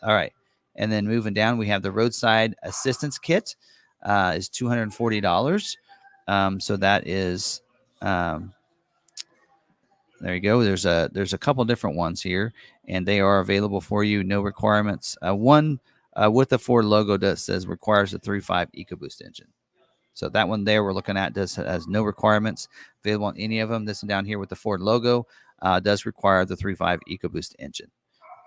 all right. And then moving down, we have the roadside assistance kit is $240. So that is There you go. There's a couple different ones here, and they are available for you. No requirements. One with the Ford logo does says requires a 3.5 EcoBoost engine. So that one there we're looking at has no requirements available on any of them. This one down here with the Ford logo does require the 3.5 EcoBoost engine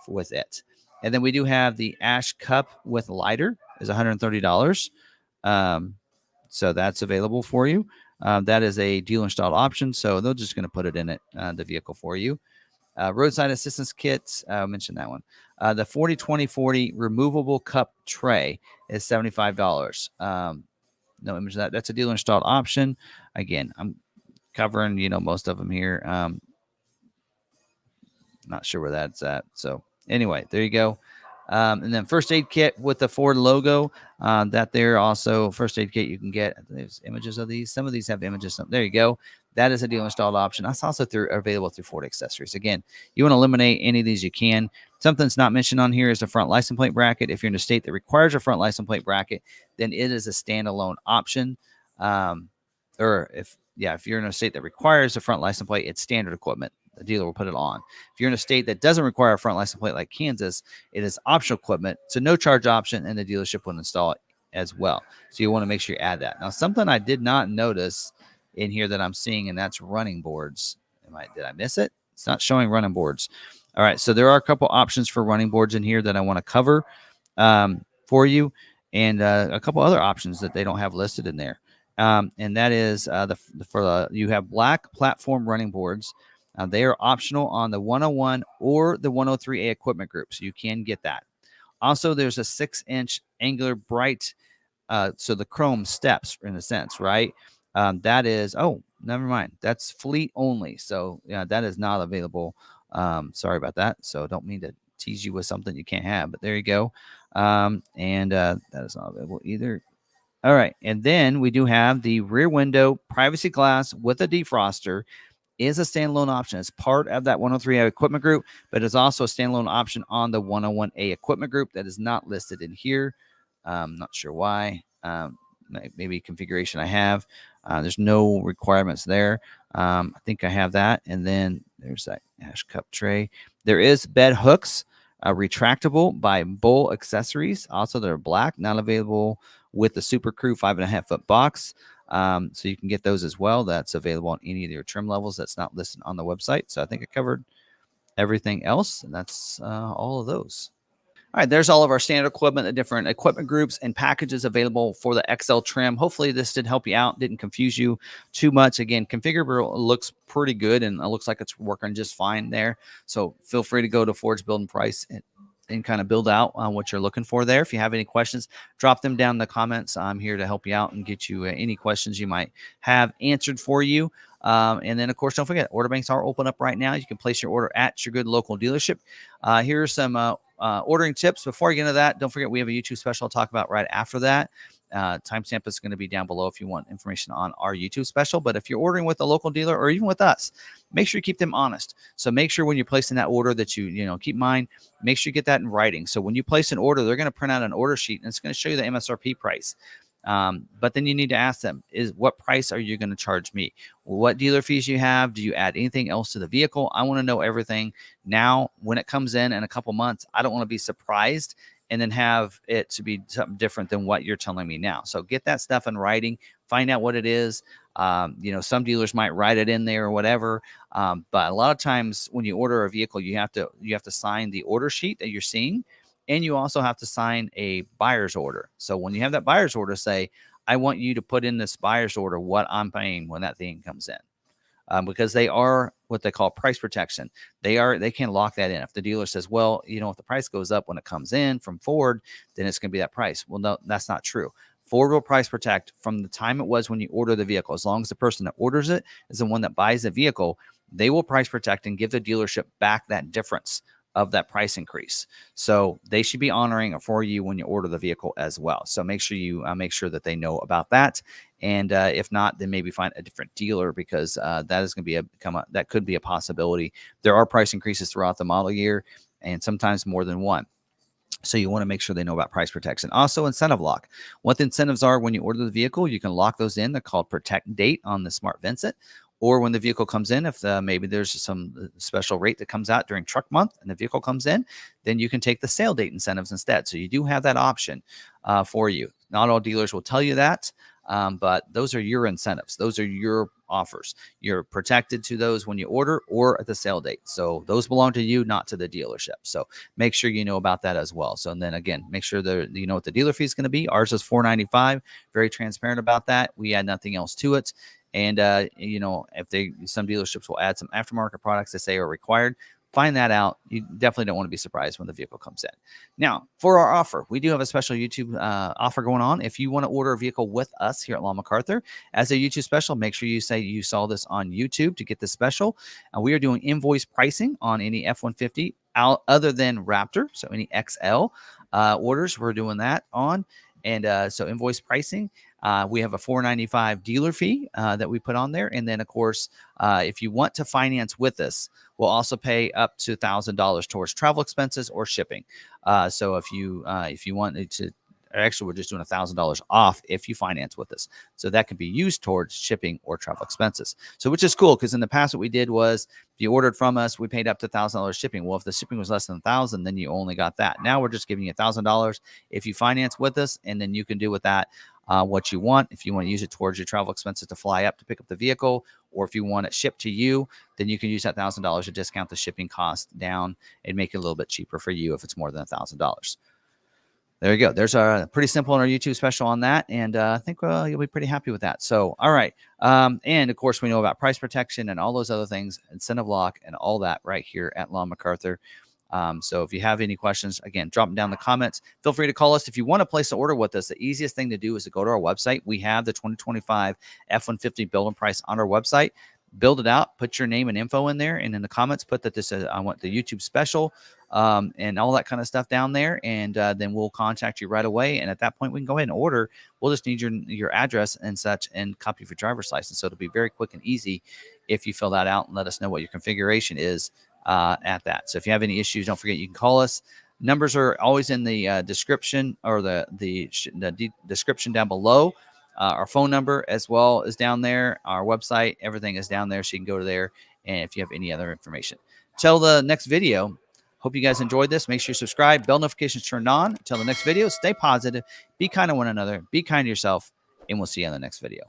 with it. And then we do have the Ash Cup with lighter is $130. Um, so that's available for you. That is a dealer installed option. So they're just going to put it in the vehicle for you. Roadside assistance kits, I mentioned that one. The 40-20-40 removable cup tray is $75. No image of that. That's a dealer installed option. Again, I'm covering, most of them here. Not sure where that's at. So anyway, there you go. And then first aid kit with the Ford logo. That there also first aid kit you can get. There's images of these. Some of these have images. There you go. That is a dealer installed option. That's also available through Ford Accessories. Again, you want to eliminate any of these you can. Something that's not mentioned on here is the front license plate bracket. If you're in a state that requires a front license plate bracket, then it is a standalone option. Or if you're in a state that requires a front license plate, it's standard equipment. The dealer will put it on. If you're in a state that doesn't require a front license plate like Kansas, it is optional equipment. It's a no charge option, and the dealership will install it as well. So you want to make sure you add that. Now, something I did not notice in here that I'm seeing, and that's running boards. Did I miss it? It's not showing running boards. All right, so there are a couple options for running boards in here that I want to cover for you, and a couple other options that they don't have listed in there. And that is you have black platform running boards. They are optional on the 101 or the 103A equipment group, so you can get that. Also, there's a 6-inch angular bright, so the chrome steps in a sense, right? That is, never mind. That's fleet only, so that is not available. Sorry about that. So don't mean to tease you with something you can't have, but there you go. And that is not available either. All right, and then we do have the rear window privacy glass with a defroster is a standalone option. It's part of that 103A equipment group, but it's also a standalone option on the 101A equipment group that is not listed in here. Not sure why. Maybe configuration I have. There's no requirements there. I think I have that. And then there's that Ash Cup tray. There is bed hooks, retractable by Bull Accessories. Also, they're black, not available with the Super Crew 5.5 foot box. So you can get those as well. That's available on any of your trim levels. That's not listed on the website. So I think I covered everything else, and that's all of those. All right, there's all of our standard equipment, the different equipment groups and packages available for the XL trim. Hopefully this did help you out, didn't confuse you too much. Again, configurable looks pretty good, and it looks like it's working just fine there. So feel free to go to Ford's Build and Price and kind of build out on what you're looking for there. If you have any questions, drop them down in the comments. I'm here to help you out and get you any questions you might have answered for you. And then, of course, don't forget, order banks are open up right now. You can place your order at your good local dealership. Here are some ordering tips. Before I get into that, don't forget we have a YouTube special I'll talk about right after that. Timestamp is going to be down below if you want information on our YouTube special. But if you're ordering with a local dealer or even with us, make sure you keep them honest. So make sure when you're placing that order that you keep in mind, make sure you get that in writing. So when you place an order, they're going to print out an order sheet and it's going to show you the MSRP price. But then you need to ask them, what price are you going to charge me? What dealer fees you have? Do you add anything else to the vehicle? I want to know everything now. When it comes in a couple months, I don't want to be surprised and then have it to be something different than what you're telling me now. So get that stuff in writing, find out what it is. Some dealers might write it in there or whatever. But a lot of times when you order a vehicle, you have to sign the order sheet that you're seeing. And you also have to sign a buyer's order. So when you have that buyer's order, say, I want you to put in this buyer's order what I'm paying when that thing comes in. Because they are what they call price protection. They can lock that in. If the dealer says, well, if the price goes up when it comes in from Ford, then it's going to be that price. Well, no, that's not true. Ford will price protect from the time it was when you order the vehicle. As long as the person that orders it is the one that buys the vehicle, they will price protect and give the dealership back that difference of that price increase. So they should be honoring it for you when you order the vehicle as well. So make sure you make sure that they know about that. And if not, then maybe find a different dealer because that is going to be that could be a possibility. There are price increases throughout the model year and sometimes more than one. So you want to make sure they know about price protection. Also, incentive lock. What the incentives are when you order the vehicle, you can lock those in. They're called protect date on the Smart Vincent. or when the vehicle comes in, if maybe there's some special rate that comes out during truck month and the vehicle comes in, then you can take the sale date incentives instead. So you do have that option for you. Not all dealers will tell you that, but those are your incentives. Those are your offers. You're protected to those when you order or at the sale date. So those belong to you, not to the dealership. So make sure you know about that as well. So and then again, make sure that you know what the dealer fee is going to be. Ours is $495. Very transparent about that. We add nothing else to it. And you know, if some dealerships will add some aftermarket products they say are required. Find that out. You definitely don't want to be surprised when the vehicle comes in. Now, for our offer, we do have a special YouTube offer going on. If you want to order a vehicle with us here at Law McArthur as a YouTube special, make sure you say you saw this on YouTube to get this special. We are doing invoice pricing on any F-150 other than Raptor, so any XL orders, we're doing that on. And so invoice pricing, we have a $495 dealer fee that we put on there. And then, of course, if you want to finance with us, we'll also pay up to $1,000 towards travel expenses or shipping. So if you wanted to, actually, we're just doing $1,000 off if you finance with us. So that can be used towards shipping or travel expenses. So which is cool because in the past what we did was if you ordered from us, we paid up to $1,000 shipping. Well, if the shipping was less than $1,000, then you only got that. Now we're just giving you $1,000 if you finance with us, and then you can do with that what you want. If you want to use it towards your travel expenses to fly up to pick up the vehicle, or if you want it shipped to you, then you can use that $1,000 to discount the shipping cost down and make it a little bit cheaper for you if it's more than $1,000. There you go. There's a pretty simple on our YouTube special on that. And I think you'll be pretty happy with that. So, all right. And of course, we know about price protection and all those other things, incentive lock and all that right here at Law McArthur. So if you have any questions, again, drop them down in the comments. Feel free to call us. If you want to place an order with us, the easiest thing to do is to go to our website. We have the 2025 F-150 build and price on our website. Build it out, put your name and info in there, and in the comments, put that this is I want the YouTube special and all that kind of stuff down there, and then we'll contact you right away. And at that point, we can go ahead and order. We'll just need your address and such and copy of your driver's license. So it'll be very quick and easy if you fill that out and let us know what your configuration is at that. So if you have any issues, don't forget you can call us. Numbers are always in the description or the description down below. Our phone number as well is down there. Our website, everything is down there. So you can go to there. And if you have any other information, till the next video, hope you guys enjoyed this. Make sure you subscribe, bell notifications turned on. Until the next video, stay positive, be kind to one another, be kind to yourself, and we'll see you on the next video.